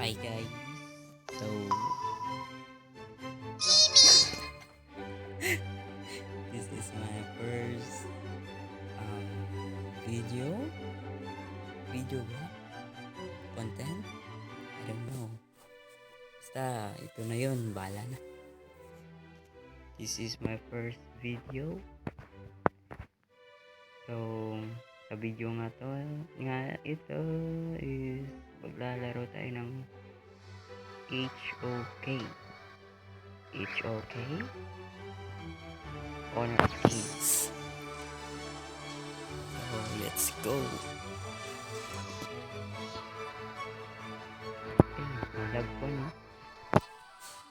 Hi guys. So this is my first video. Video ba? Content? I don't know. Basta ito na yun. Bala na. This is my first video. So sa video nga ito is maglalaro tayo ng HOK. HOK? Honor of Kings. So let's go. Malag ko no.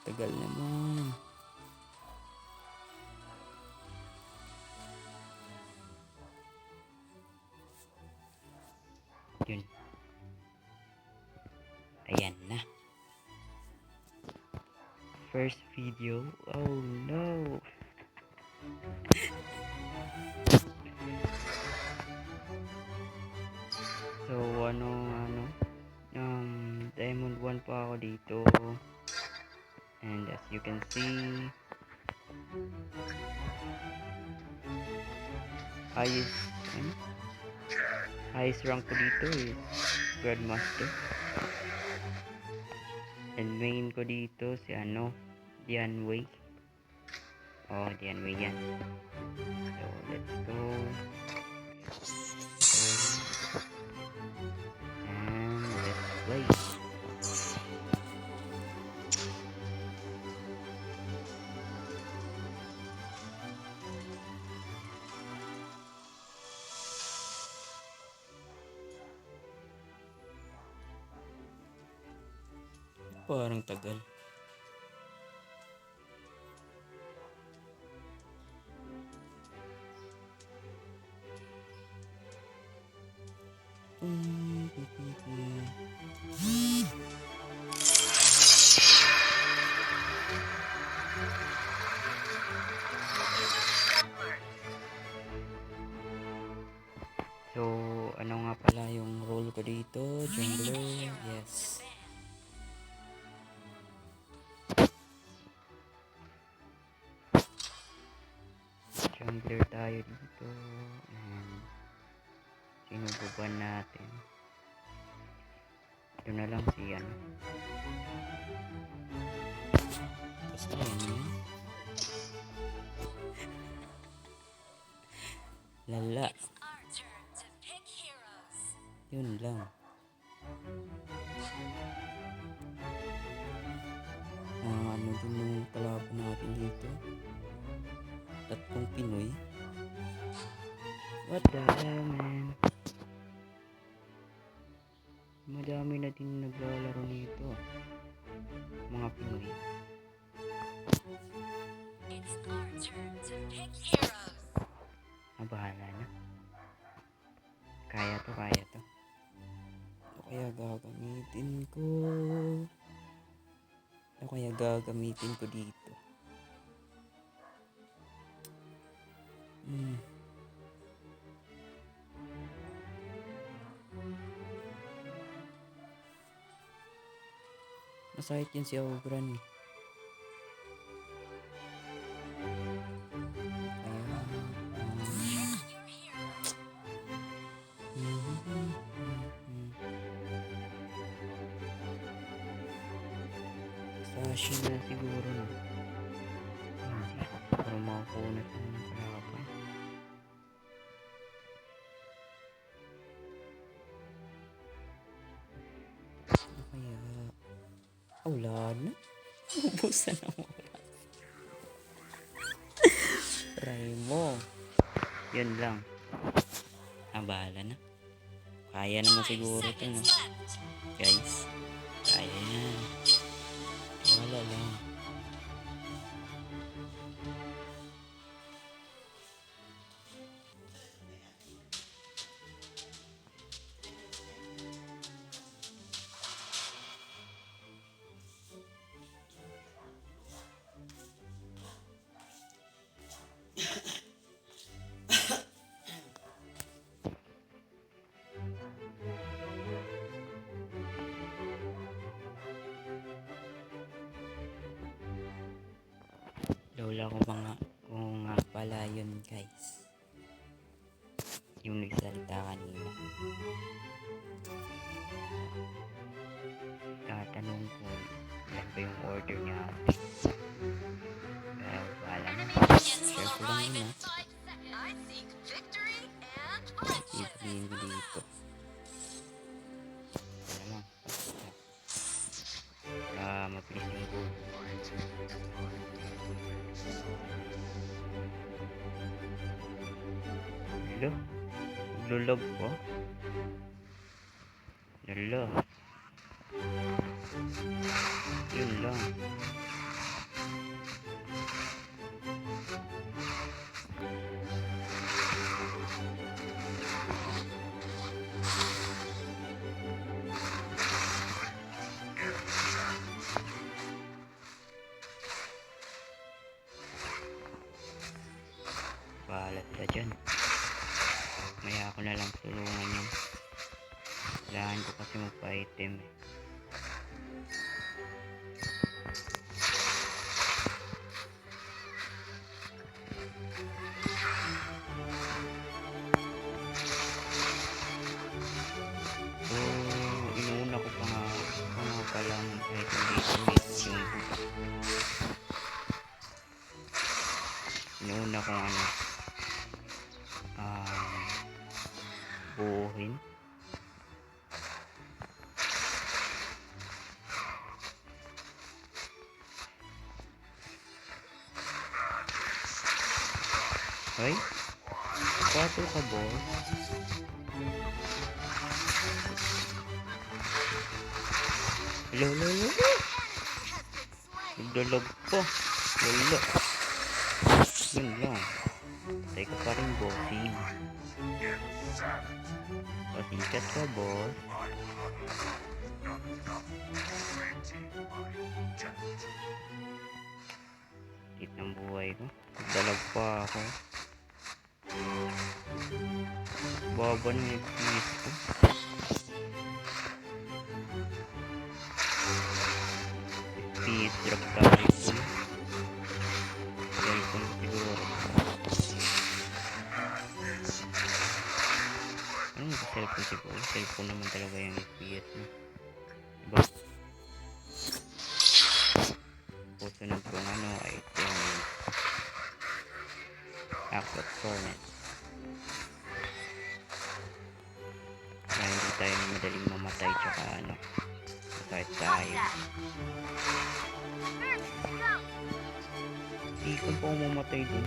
Tagal naman. Yun. Ayan na. First video. Oh no. So Diamond 1 pa ako dito. And as you can see, highest rank ko dito is Grandmaster. And main ko dito si Dianwei. Oh, Dianwei yan. So let's go. And let's play. Parang tagal. So, ano nga pala yung role ko dito? Jungler, yes. Jungler tayo dito. And sinubukan natin. Ito na lang si basta yun. Lala. Yun lang. Ano din yung kalaban natin dito? Tatlong Pinoy. What the hell, man? Madami na din naglalaro nito. Mga Pinoy. Bahala na. Kaya to. Ano kaya gagamitin ko dito? Masahit yan si Ogran. Sashi na siguro no. Para makakunat ng kalaban. Ano kaya? Wala na. Ubusan na mo. Try mo. Yun lang. Bahala na. Kaya naman siguro ito no. Guys. Kaya yan. Wala lang. pala kung nga pala yun guys. Yung nagsalita kanina. Tatanong ko yan ba yung order niya. Pero wala na. Share ko lang yun ha. Ibiliin ko dito. Wala lang. Mabilis yung go. Hello? Maglulog ko? Hello? Yun lang. Bahala sila dyan. Maya ako na lang tulungan yun. Kailangan ko kasi magpa-item eh. So, inuuna ko pa nga palang item dito yung inuuna kong buuhin. Ay, 4 ka boss. Lolo. Nagdalag pa. Lolo. Yun lang. Patay ka pa rin bossing. Pasikat ka boss. Tit ng buhay ko. Nagdalag pa ako. Baba ng FPS ko. FPS drop tayo po. Cellphone siguro. Ano ba cellphone siguro? Cellphone naman talaga yung FPS mo. Diba? Pusunod kong item. Aquat Cornet. Kaya hindi tayo madaling mamatay tsaka kahit tayo. Hindi ko pa mamatay dun.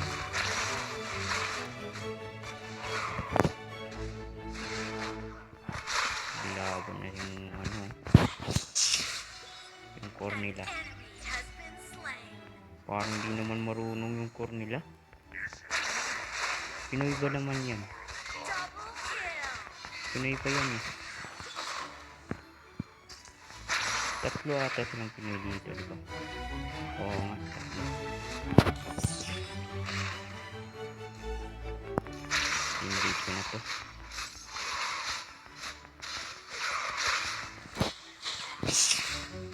Bilaban na yung core nila. Parang di naman marunong yung core nila. Pinoy ba naman yan? Pinoy pa yan eh. 3 ata silang Pinoy dito, diba? Oo nga. Teammate ko na to.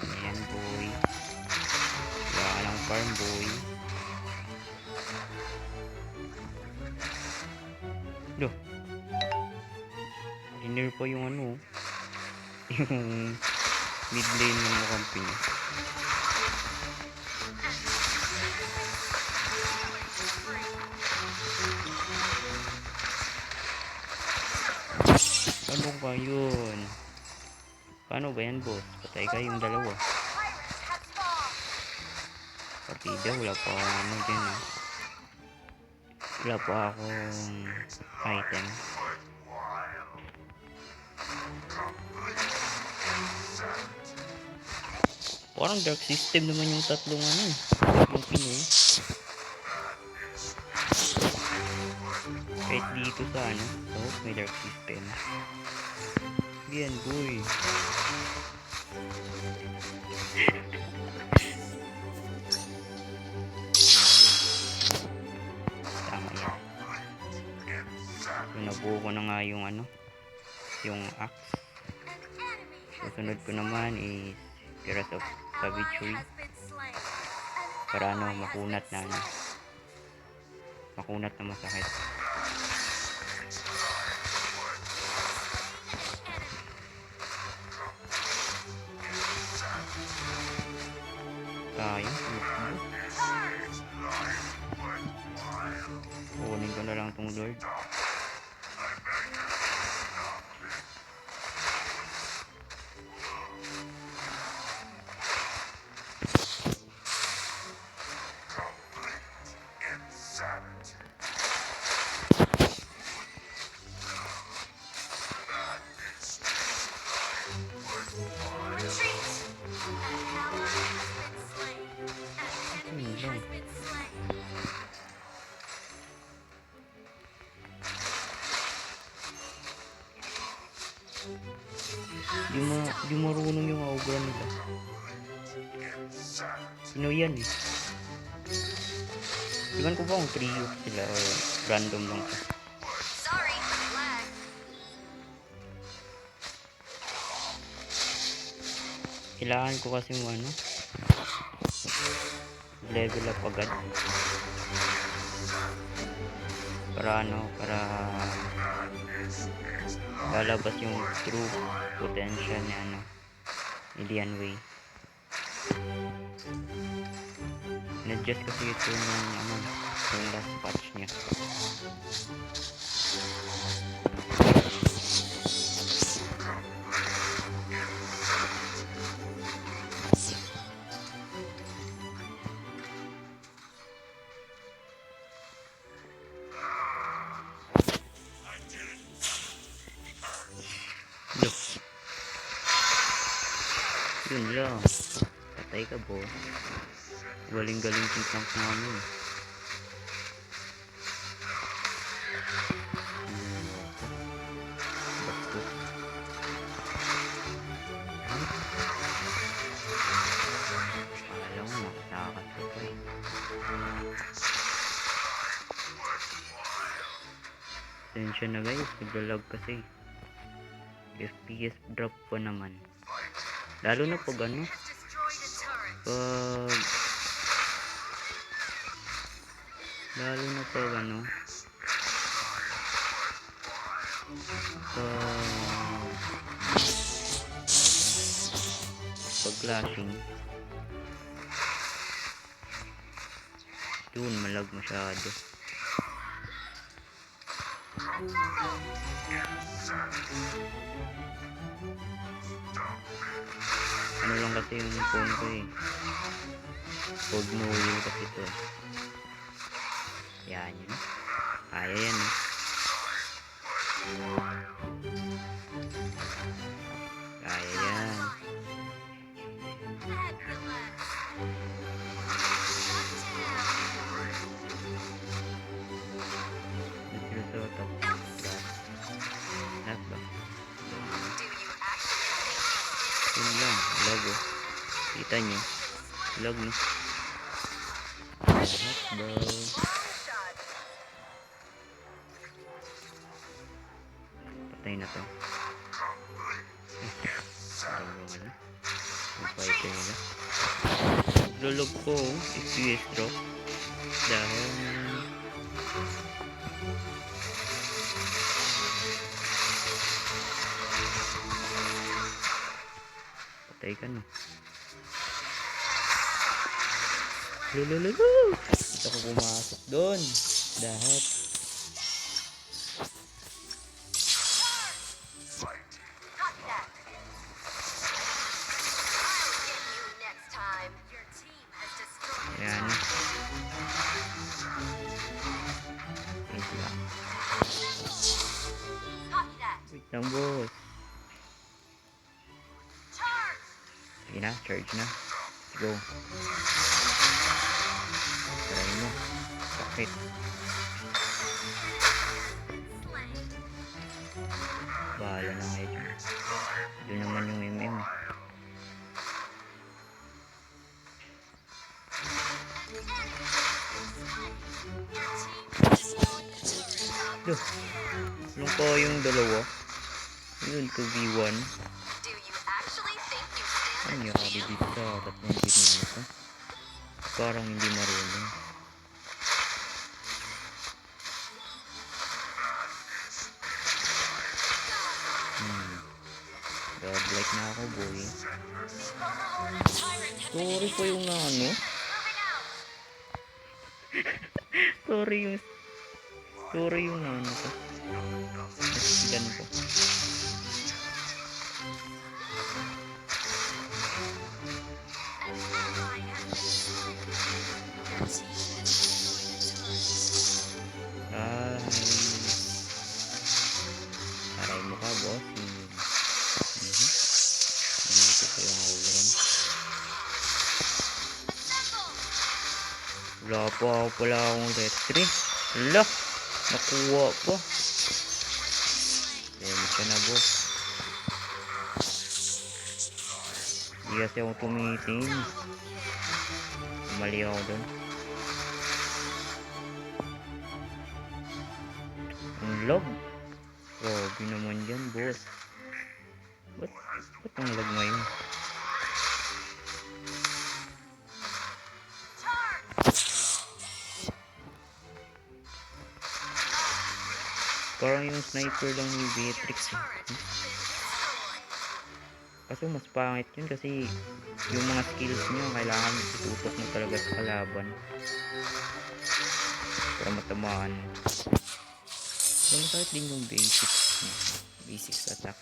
Ayan boy. Wala ka lang farm boy. Loh. Dinner pa yung yung mid lane ng company. Ano ba yun? Paano ba yan boss? Patay kayong dalawa. Partida, wala pa dyan eh. Wala pa akong item. Parang dark system naman yung tatlong yung Pinoy. Kahit dito sa may dark system. Yan boy. Tama yan. So nabuo ko na nga yung yung axe. Susunod ko naman is Tears of Savagery para makunat na makunat na masakit. Sayang, kunin ko na lang tong Lord. Di marunong yung augra nila. Sino yan eh? Iwan ko ba kung trio sila o random lang to? Kailangan ko kasi mo ano, level up agad para ano, para lalabas yung true potential ni ano, ni Lian Wei. In-adjust kasi ito ng ano, yung last patch niya. Yun lang, patay ka po. Galing-galing yung tank namin. Bastos. Alam mo, nakatakas ko pa eh. Tensya na guys, naglalag kasi. FPS drop pa naman. Lalo na pag ano, pag clashing, yun malag masyado. Ano lang kasi yung phone ko eh, Code no wheel kasi ito. Yan yun, kaya yan eh. Kaya yan. Yun lang, lag oh. Kita nyo, lag no. Patay na to. Parang yung ano, yung fighter nila. Lulog ko FPS drop dahil patay ka no. Lulululu, ito ko pumasok doon dahil yan. Wait lang boss. Sige na, charge na. Let's go. Try mo. Sakit. Bahala na kayo dyan. Doon naman yung MM. Duh. Yung ko yung dalawa. Yun, 2v1. Ano yung kabi dito sa tatlong bit na ito? Parang hindi marunong. godlike na ako, boy. Sorry po yung ano. Sorry yung ano ko. Nasigan ko. Ay. Aray mo ka, boss. Dito pa yung overrun. Wala pala akong retry. Wala. Nakuha pa. Siya na, boss. Hindi kasi ako tumitingin. Mali ako doon. Ang lag. Grabe naman yan, boss. Ba't ang lag ngayon? Parang yung sniper lang ni Beatrix. Kaso mas pangit yun kasi yung mga skills niya kailangan itutok mo talaga sa kalaban para matamaan. Pero masakit din yung basics attack.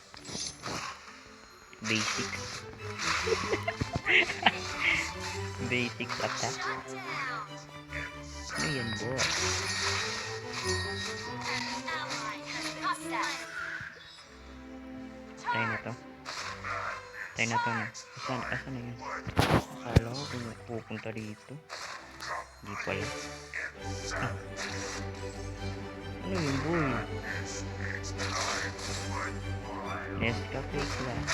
Basics attack. Ano yan, boss? Try na to. Asan na yun? Akala ko kung pupunta dito. Hindi pala. Ano yun, boy? Nescafe class.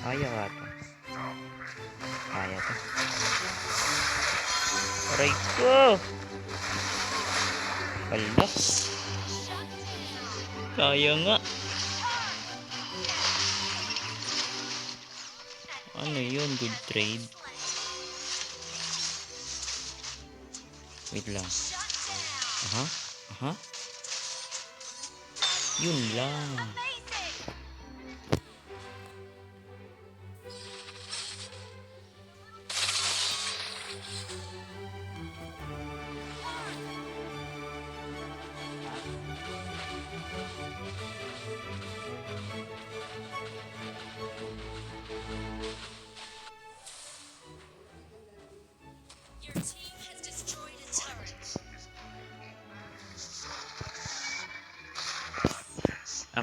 Kaya ka to. Kaya to. Aray ko! Hala. Kaya nga. Ano yun? Good trade. Wait lang. Aha. Yun lang.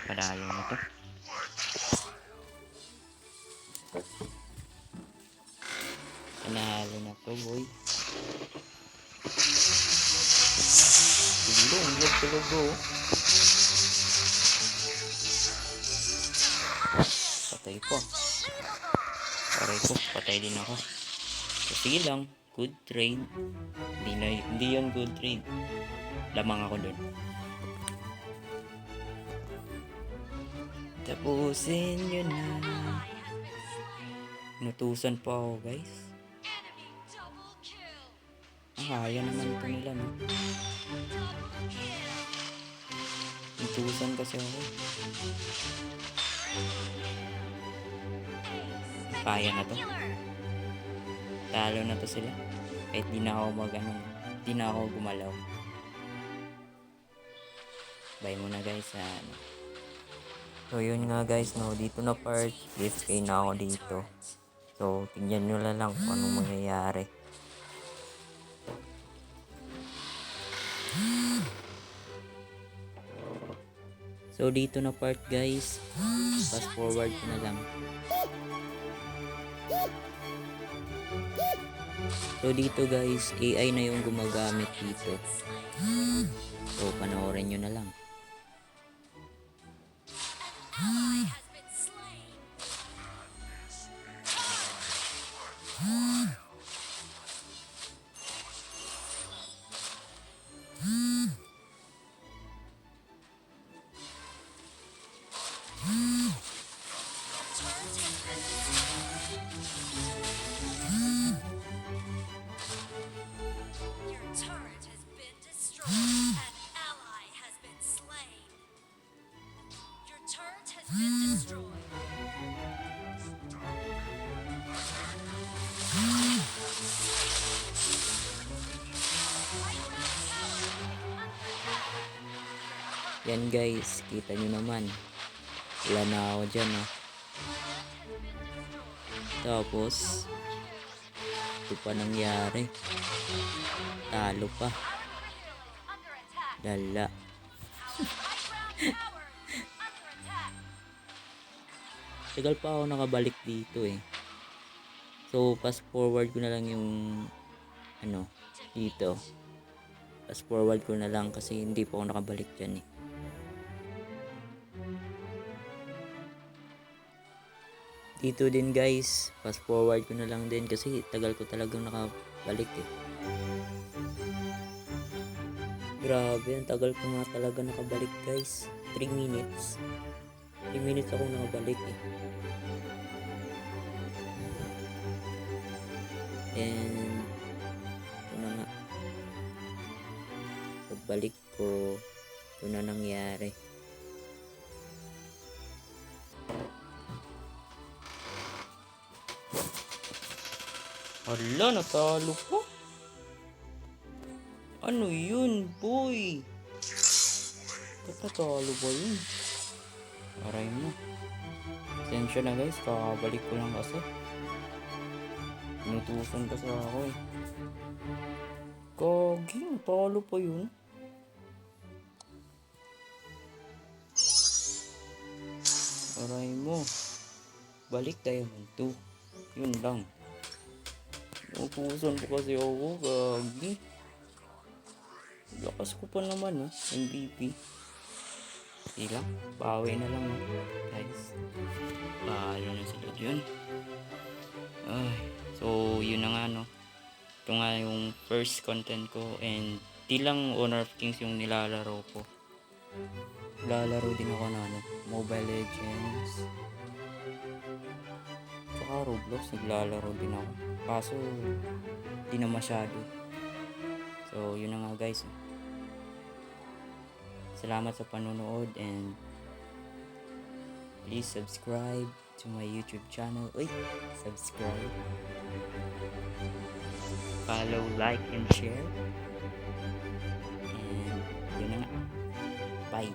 Padalo na to. Panalo na to, boy. Tulog, oh. Patay po. Aray ko, patay din ako. So, sige lang, good trade. Hindi yan good trade. Lamang ako dun. Tapusin nyo na. Inutusan pa ako, guys. Kaya naman ito nila, no? Inutusan kasi ako. Kaya na to. Talo na to sila. Kahit di na ako di na ako gumalaw. Bye muna, guys. So yun nga, guys, no, dito na part, AFK na ako dito. So tingnan nyo lang kung anong mangyayari. So dito na part, guys. Fast forward ko na lang. So dito, guys, AI na yung gumagamit dito. So panoorin nyo na lang. Yan guys, kita nyo naman. Wala na ako dyan oh. Tapos, ito pa nangyari. Talo pa. Lala. Tagal pa ako nakabalik dito eh. So, fast forward ko na lang yung dito. Fast forward ko na lang kasi hindi pa ako nakabalik dyan eh. Dito din guys, fast forward ko na lang din kasi tagal ko talagang nakabalik eh. Grabe, ang tagal ko nga talaga nakabalik guys. 3 minutes. 3 minutes ako nakabalik eh. And ito na nga. Pagbalik ko, ito na nangyari. Hala, natalo ko. Ano yun, boy? Ba't natalo ba yun? Aray mo. Sensya na guys, kakabalik ko lang kasi. Inutusan kasi ako eh. Kagi, natalo pa yun. Aray mo. Balik Diamond 2. Yun lang. Inutusan ko kasi ako, gagi. Lakas ko pa naman MVP. Sige lang, bawi na lang guys. Paano na sila dyan. Ay, so yun na nga ito nga yung first content ko, and di lang Honor of Kings yung nilalaro ko. Lalaro din ako na Mobile Legends, tsaka Roblox naglalaro din ako, kaso di na masyado. So yun na nga guys. Salamat sa panonood, and please subscribe to my YouTube channel. Uy, subscribe, follow, like, and share. And yun na nga. Bye.